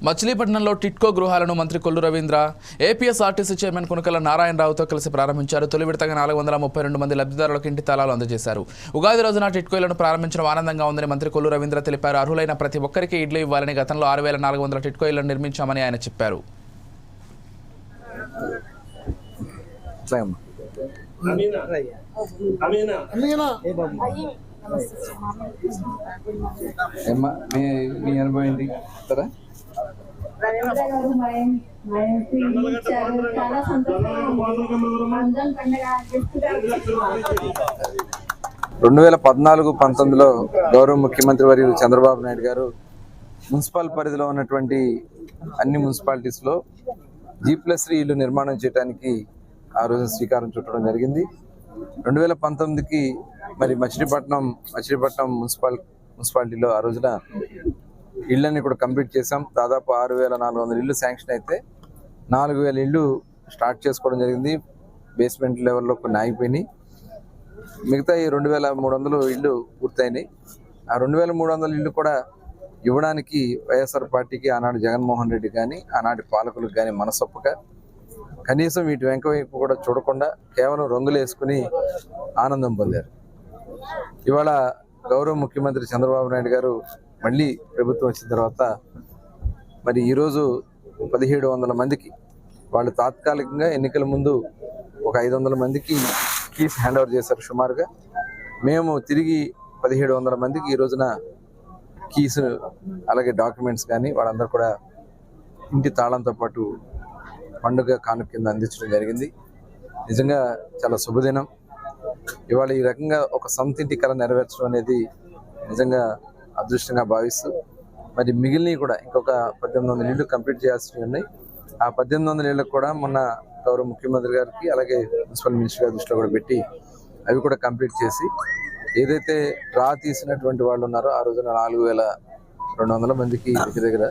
మచిలీపట్నంలో టిట్కో గృహాలను మంత్రి కొల్లు రవీంద్ర ఏపీఎస్ఆర్టీసీ చైర్మన్ కునకల నారాయణరావుతో కలిసి ప్రారంభించారు. తొలి విడతగా 432 మంది లబ్ధిదారులకు ఇంటి తాళాలు అందజేశారు. ఉగాది రోజున టిట్కోలను ప్రారంభించడం ఆనందంగా ఉందని మంత్రి కొల్లు రవీంద్ర తెలిపారు. అర్హులైన ప్రతి ఒక్కరికి ఇళ్లు ఇవ్వాలని గతంలో 6400 టిట్కో ఇళ్లను నిర్మించామని ఆయన చెప్పారు. రవీంద్ర గారు మా ఇంటి ఇచ్చారు. చాలా సంతోషంగా 2014-19లో గౌరవ ముఖ్యమంత్రి వర్యులు చంద్రబాబు నాయుడు గారు మున్సిపల్ పరిధిలో ఉన్నటువంటి అన్ని మున్సిపాలిటీస్లో G+3 ఇల్లు నిర్మాణం చేయడానికి ఆ రోజు శ్రీకారం చుట్టడం జరిగింది. 2019కి మరి మచిలీపట్నం మున్సిపాలిటీలో ఆ రోజున ఇళ్ళని కూడా కంప్లీట్ చేసాం. దాదాపు 6400 ఇళ్ళు శాంక్షన్ అయితే 4000 ఇళ్ళు స్టార్ట్ చేసుకోవడం జరిగింది. బేస్మెంట్ లెవెల్లో కొన్ని ఆగిపోయినాయి. మిగతా 2300 ఇళ్ళు పూర్తయినాయి. ఆ 2300 ఇళ్ళు కూడా ఇవ్వడానికి వైఎస్ఆర్ పార్టీకి ఆనాడు జగన్మోహన్ రెడ్డి కానీ ఆనాటి పాలకులకు కానీ మనసొప్పక కనీసం వీటి వెంక వైపు కూడా చూడకుండా కేవలం రంగులు వేసుకుని ఆనందం పొందారు. ఇవాళ గౌరవ ముఖ్యమంత్రి చంద్రబాబు నాయుడు గారు మళ్ళీ ప్రభుత్వం వచ్చిన తర్వాత మరి ఈరోజు 1700 మందికి వాళ్ళు తాత్కాలికంగా ఎన్నికల ముందు ఒక 500 మందికి కీస్ హ్యాండ్ ఓవర్ చేశారు సుమారుగా. మేము తిరిగి 1700 మందికి ఈ రోజున కీస్ అలాగే డాక్యుమెంట్స్ కానీ వాళ్ళందరూ కూడా ఇంటి తాళంతో పాటు పండుగ కానుక కింద అందించడం జరిగింది. నిజంగా చాలా శుభదినం. ఇవాళ ఈ రకంగా ఒక సొంతింటి కళ నెరవేర్చడం అనేది నిజంగా అదృష్టంగా భావిస్తూ మరి మిగిలినవి కూడా ఇంకొక 1800 ఇళ్ళు కంప్లీట్ చేయాల్సినవి ఉన్నాయి. ఆ 1800 ఇళ్ళకు కూడా మొన్న గౌరవ ముఖ్యమంత్రి గారికి అలాగే మున్సిపల్ మినిస్టర్ గారి దృష్టిలో కూడా పెట్టి అవి కూడా కంప్లీట్ చేసి ఏదైతే డ్రా తీసినటువంటి వాళ్ళు ఉన్నారో ఆ రోజున 4200 మందికి దగ్గర